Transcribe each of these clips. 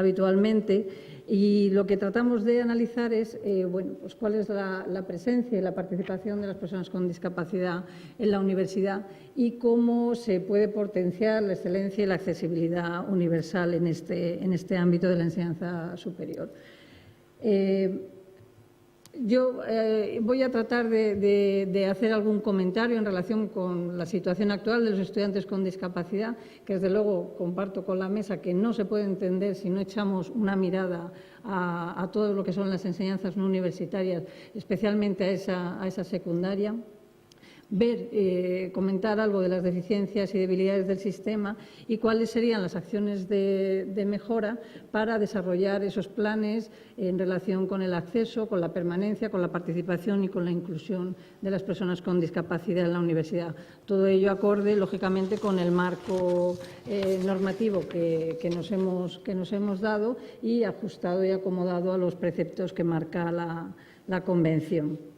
habitualmente, y lo que tratamos de analizar es pues cuál es la presencia y la participación de las personas con discapacidad en la universidad y cómo se puede potenciar la excelencia y la accesibilidad universal en este ámbito de la enseñanza superior. Yo voy a tratar de hacer algún comentario en relación con la situación actual de los estudiantes con discapacidad, que desde luego comparto con la mesa que no se puede entender si no echamos una mirada a todo lo que son las enseñanzas no universitarias, especialmente a esa secundaria. Comentar algo de las deficiencias y debilidades del sistema y cuáles serían las acciones de mejora para desarrollar esos planes en relación con el acceso, con la permanencia, con la participación y con la inclusión de las personas con discapacidad en la universidad. Todo ello acorde, lógicamente, con el marco normativo que nos hemos dado y ajustado y acomodado a los preceptos que marca la Convención.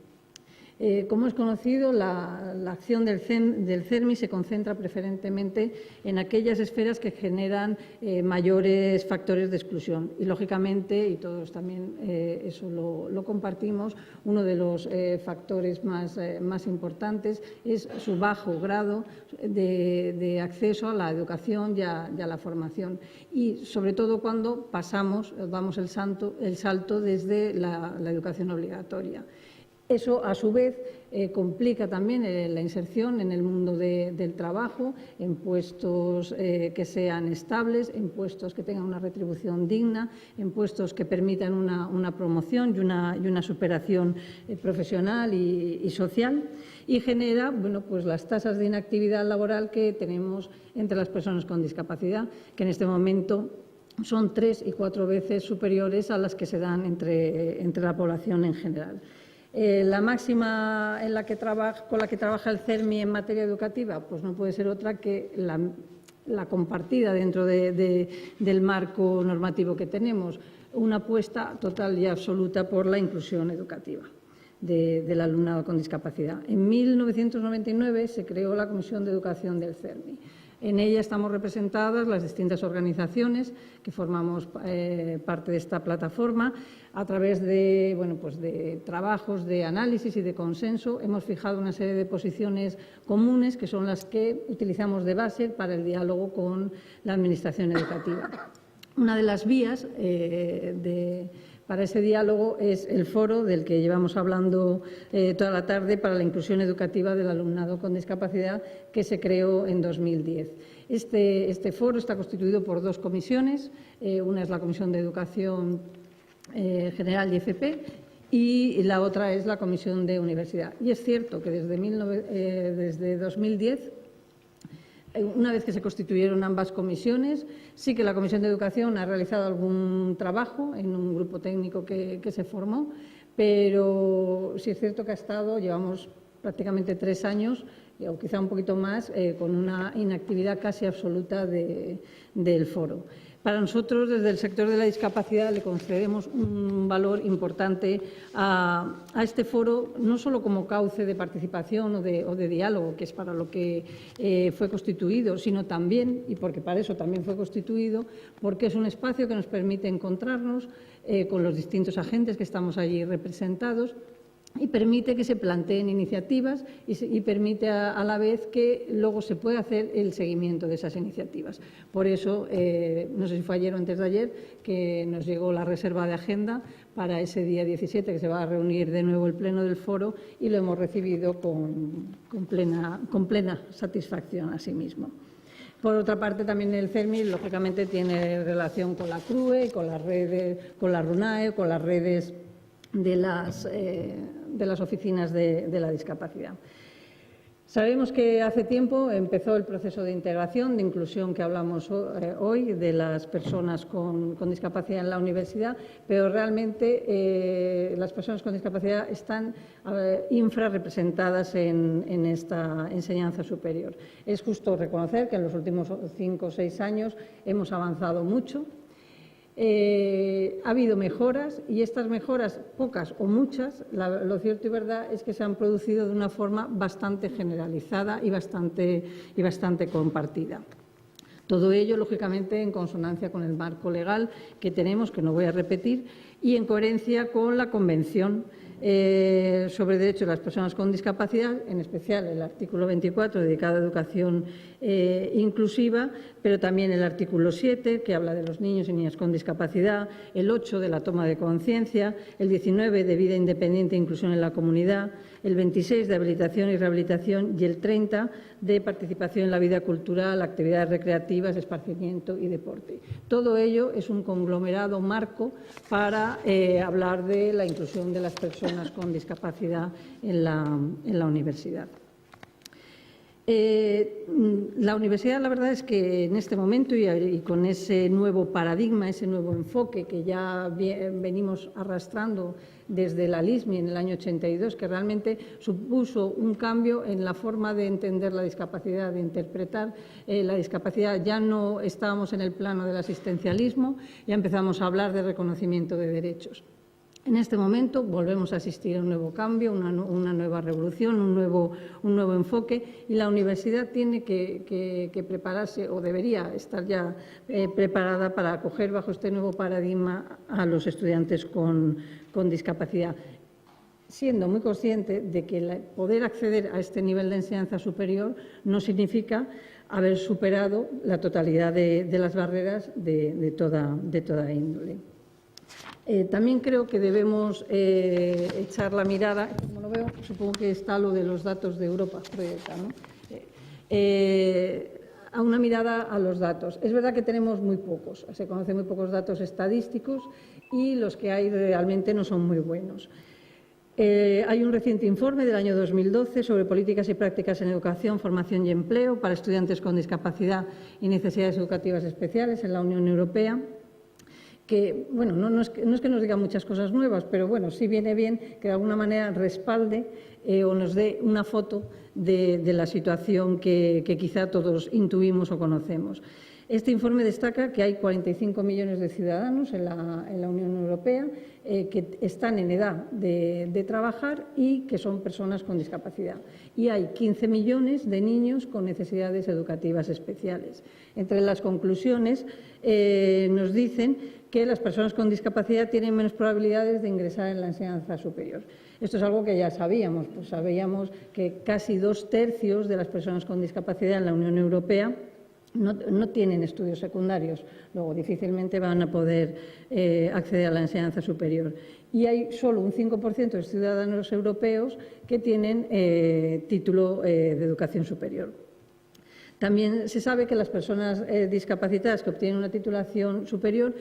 Como es conocido, la acción del CERMI se concentra preferentemente en aquellas esferas que generan mayores factores de exclusión. Y, lógicamente, y todos también eso lo compartimos, uno de los factores más importantes es su bajo grado de acceso a la educación y a la formación. Y, sobre todo, cuando damos el salto desde la educación obligatoria. Eso, a su vez, complica también la inserción en el mundo del trabajo, en puestos que sean estables, en puestos que tengan una retribución digna, en puestos que permitan una promoción y una superación profesional y social, y genera pues las tasas de inactividad laboral que tenemos entre las personas con discapacidad, que en este momento son 3 y 4 veces superiores a las que se dan entre la población en general. La máxima con la que trabaja el CERMI en materia educativa, pues no puede ser otra que la compartida dentro del marco normativo que tenemos, una apuesta total y absoluta por la inclusión educativa del alumnado con discapacidad. En 1999 se creó la Comisión de Educación del CERMI. En ella estamos representadas las distintas organizaciones que formamos parte de esta plataforma. A través de trabajos de análisis y de consenso hemos fijado una serie de posiciones comunes que son las que utilizamos de base para el diálogo con la Administración educativa. Una de las vías para ese diálogo es el foro del que llevamos hablando toda la tarde para la inclusión educativa del alumnado con discapacidad, que se creó en 2010. Este foro está constituido por 2 comisiones, una es la Comisión de Educación General y FP y la otra es la Comisión de Universidad. Y es cierto que desde 2010, una vez que se constituyeron ambas comisiones, sí que la Comisión de Educación ha realizado algún trabajo en un grupo técnico que se formó, pero sí es cierto que llevamos prácticamente 3 años, o quizá un poquito más, con una inactividad casi absoluta del foro. Para nosotros, desde el sector de la discapacidad, le concedemos un valor importante a este foro, no solo como cauce de participación o de diálogo, que es para lo que fue constituido, sino también, y porque para eso también fue constituido, porque es un espacio que nos permite encontrarnos con los distintos agentes que estamos allí representados, y permite que se planteen iniciativas y permite a la vez que luego se pueda hacer el seguimiento de esas iniciativas. Por eso, no sé si fue ayer o antes de ayer, que nos llegó la reserva de agenda para ese día 17, que se va a reunir de nuevo el pleno del foro, y lo hemos recibido con plena satisfacción asimismo. Por otra parte, también el CERMI, lógicamente, tiene relación con la CRUE, con las redes, con la RUNAE, con las redes de las oficinas de la discapacidad. Sabemos que hace tiempo empezó el proceso de integración, de inclusión que hablamos hoy, de las personas con discapacidad en la universidad, pero realmente las personas con discapacidad están infrarrepresentadas en esta enseñanza superior. Es justo reconocer que en los últimos 5 o 6 años hemos avanzado mucho. Ha habido mejoras, y estas mejoras, pocas o muchas, lo cierto y verdad es que se han producido de una forma bastante generalizada y bastante compartida. Todo ello, lógicamente, en consonancia con el marco legal que tenemos, que no voy a repetir, y en coherencia con la Convención sobre Derechos de las Personas con Discapacidad, en especial el artículo 24 dedicado a educación inclusiva, pero también el artículo 7 que habla de los niños y niñas con discapacidad, el 8 de la toma de conciencia, el 19 de vida independiente e inclusión en la comunidad, el 26 de habilitación y rehabilitación y el 30 de participación en la vida cultural, actividades recreativas, esparcimiento y deporte. Todo ello es un conglomerado marco para hablar de la inclusión de las personas con discapacidad en la universidad. La universidad, la verdad es que en este momento y con ese nuevo paradigma, ese nuevo enfoque que ya venimos arrastrando desde la LISMI en el año 82, que realmente supuso un cambio en la forma de entender la discapacidad, de interpretar la discapacidad. Ya no estábamos en el plano del asistencialismo, ya empezamos a hablar de reconocimiento de derechos. En este momento volvemos a asistir a un nuevo cambio, una nueva revolución, un nuevo enfoque, y la universidad tiene que prepararse, o debería estar ya preparada para acoger bajo este nuevo paradigma a los estudiantes con discapacidad, siendo muy consciente de que poder acceder a este nivel de enseñanza superior no significa haber superado la totalidad de las barreras de toda índole. También creo que debemos echar la mirada, como lo veo, supongo que está lo de los datos de Europa, ¿no? A una mirada a los datos. Es verdad que tenemos muy pocos, se conocen muy pocos datos estadísticos y los que hay realmente no son muy buenos. Hay un reciente informe del año 2012 sobre políticas y prácticas en educación, formación y empleo para estudiantes con discapacidad y necesidades educativas especiales en la Unión Europea, que, bueno, no es que nos diga muchas cosas nuevas, pero bueno, sí viene bien que de alguna manera respalde o nos dé una foto de la situación que quizá todos intuimos o conocemos. Este informe destaca que hay 45 millones de ciudadanos en la Unión Europea que están en edad de trabajar y que son personas con discapacidad. Y hay 15 millones de niños con necesidades educativas especiales. Entre las conclusiones nos dicen que las personas con discapacidad tienen menos probabilidades de ingresar en la enseñanza superior. Esto es algo que ya sabíamos, pues sabíamos que casi 2/3 de las personas con discapacidad en la Unión Europea no tienen estudios secundarios, luego difícilmente van a poder acceder a la enseñanza superior. Y hay solo un 5% de ciudadanos europeos que tienen título de educación superior. También se sabe que las personas discapacitadas que obtienen una titulación superior,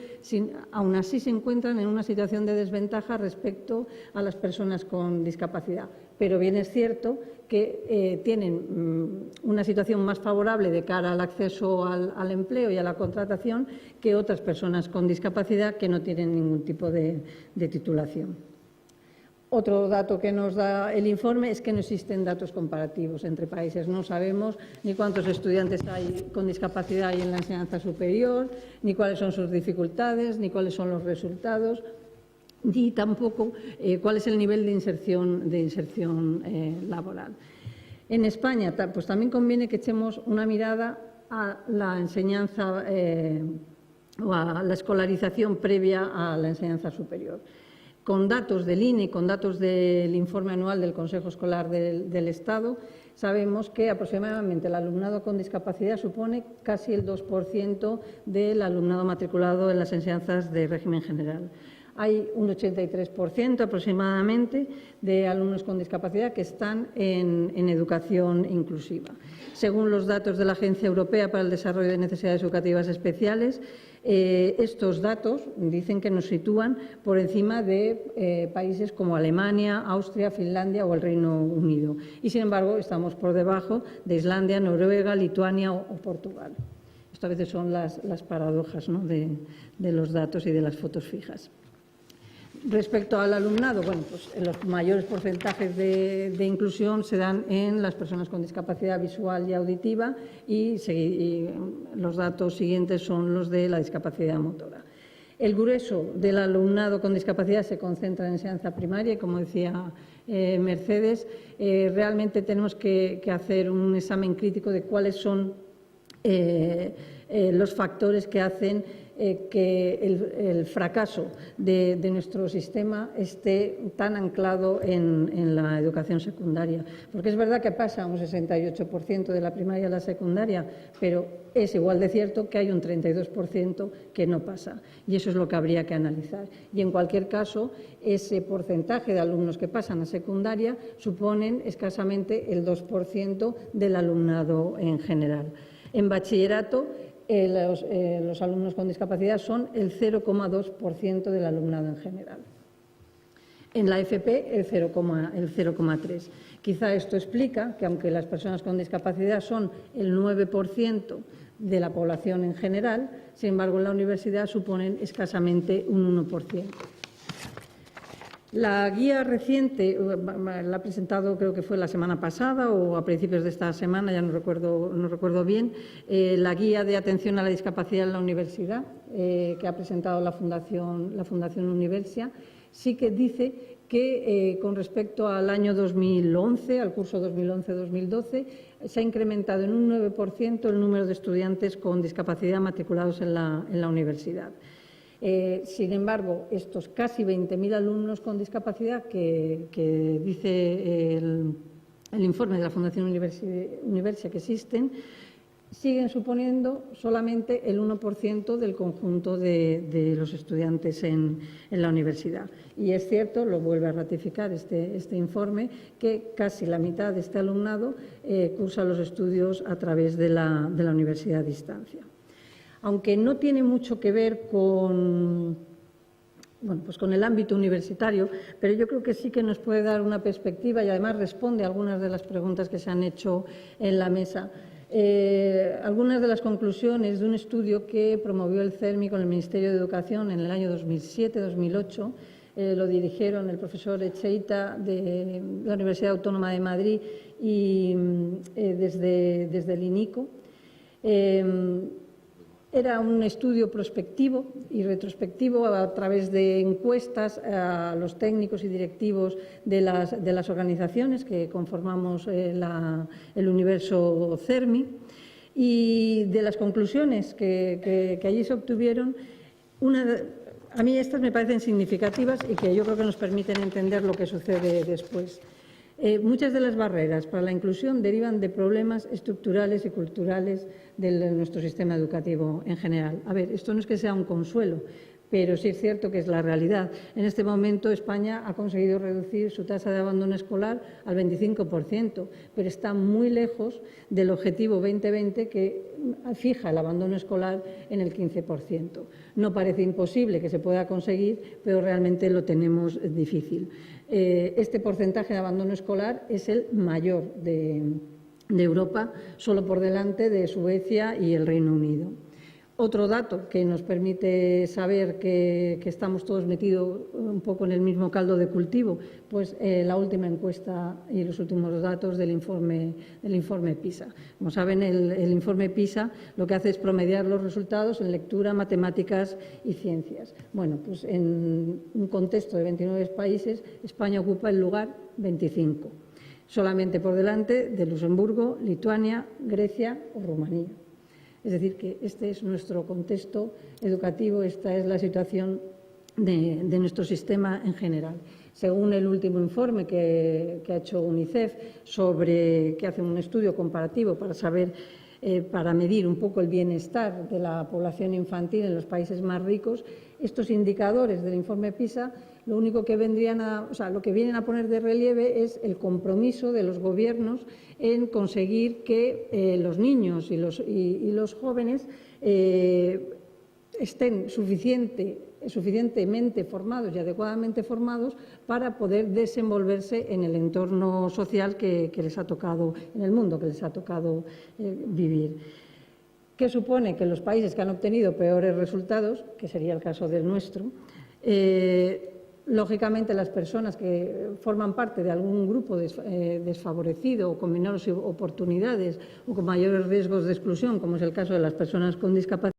aún así se encuentran en una situación de desventaja respecto a las personas con discapacidad. Pero bien es cierto que tienen una situación más favorable de cara al acceso al empleo y a la contratación que otras personas con discapacidad que no tienen ningún tipo de titulación. Otro dato que nos da el informe es que no existen datos comparativos entre países. No sabemos ni cuántos estudiantes hay con discapacidad hay en la enseñanza superior, ni cuáles son sus dificultades, ni cuáles son los resultados, ni tampoco cuál es el nivel de inserción laboral. En España, pues también conviene que echemos una mirada a la enseñanza o a la escolarización previa a la enseñanza superior. Con datos del INE y con datos del informe anual del Consejo Escolar del Estado, sabemos que aproximadamente el alumnado con discapacidad supone casi el 2% del alumnado matriculado en las enseñanzas de régimen general. Hay un 83% aproximadamente de alumnos con discapacidad que están en educación inclusiva. Según los datos de la Agencia Europea para el Desarrollo de Necesidades Educativas Especiales, estos datos dicen que nos sitúan por encima de países como Alemania, Austria, Finlandia o el Reino Unido. Y, sin embargo, estamos por debajo de Islandia, Noruega, Lituania o Portugal. Esto a veces son las paradojas, ¿no?, de los datos y de las fotos fijas. Respecto al alumnado, bueno, pues los mayores porcentajes de inclusión se dan en las personas con discapacidad visual y auditiva y los datos siguientes son los de la discapacidad motora. El grueso del alumnado con discapacidad se concentra en enseñanza primaria y, como decía Mercedes, realmente tenemos que hacer un examen crítico de cuáles son los factores que hacen que el fracaso de nuestro sistema esté tan anclado en la educación secundaria. Porque es verdad que pasa un 68% de la primaria a la secundaria, pero es igual de cierto que hay un 32% que no pasa. Y eso es lo que habría que analizar. Y en cualquier caso, ese porcentaje de alumnos que pasan a secundaria suponen escasamente el 2% del alumnado en general. En bachillerato, los alumnos con discapacidad son el 0,2% del alumnado en general. En la FP, el 0,3%. Quizá esto explica que, aunque las personas con discapacidad son el 9% de la población en general, sin embargo, en la universidad suponen escasamente un 1%. La guía reciente la ha presentado, creo que fue la semana pasada o a principios de esta semana, ya no recuerdo bien, la guía de atención a la discapacidad en la universidad que ha presentado la Fundación Universia. Sí que dice que con respecto al año 2011, al curso 2011-2012, se ha incrementado en un 9% el número de estudiantes con discapacidad matriculados en la universidad. Sin embargo, estos casi 20.000 alumnos con discapacidad que dice el informe de la Fundación Universia que existen, siguen suponiendo solamente el 1% del conjunto de los estudiantes en la universidad. Y es cierto, lo vuelve a ratificar este informe, que casi la mitad de este alumnado cursa los estudios a través de la universidad a distancia. Aunque no tiene mucho que ver con el ámbito universitario, pero yo creo que sí que nos puede dar una perspectiva y además responde a algunas de las preguntas que se han hecho en la mesa. Algunas de las conclusiones de un estudio que promovió el CERMI con el Ministerio de Educación en el año 2007-2008, lo dirigieron el profesor Echeita de la Universidad Autónoma de Madrid y desde el INICO. Era un estudio prospectivo y retrospectivo a través de encuestas a los técnicos y directivos de las organizaciones que conformamos el universo CERMI, y de las conclusiones que allí se obtuvieron, a mí estas me parecen significativas y que yo creo que nos permiten entender lo que sucede después. Muchas de las barreras para la inclusión derivan de problemas estructurales y culturales de nuestro sistema educativo en general. A ver, esto no es que sea un consuelo, pero sí es cierto que es la realidad. En este momento España ha conseguido reducir su tasa de abandono escolar al 25%, pero está muy lejos del objetivo 2020 que fija el abandono escolar en el 15%. No parece imposible que se pueda conseguir, pero realmente lo tenemos difícil. Este porcentaje de abandono escolar es el mayor de Europa, solo por delante de Suecia y el Reino Unido. Otro dato que nos permite saber que estamos todos metidos un poco en el mismo caldo de cultivo, pues la última encuesta y los últimos datos del informe PISA. Como saben, el informe PISA lo que hace es promediar los resultados en lectura, matemáticas y ciencias. Bueno, pues en un contexto de 29 países, España ocupa el lugar 25, solamente por delante de Luxemburgo, Lituania, Grecia o Rumanía. Es decir, que este es nuestro contexto educativo, esta es la situación de nuestro sistema en general. Según el último informe que ha hecho UNICEF, que hace un estudio comparativo para saber, para medir un poco el bienestar de la población infantil en los países más ricos, estos indicadores del informe PISA lo único que lo que vienen a poner de relieve es el compromiso de los gobiernos en conseguir que los niños y los jóvenes estén suficientemente formados y adecuadamente formados para poder desenvolverse en el entorno social que les ha tocado, en el mundo que les ha tocado vivir. ¿Qué supone? Que los países que han obtenido peores resultados, que sería el caso del nuestro, lógicamente las personas que forman parte de algún grupo desfavorecido o con menores oportunidades o con mayores riesgos de exclusión, como es el caso de las personas con discapacidad,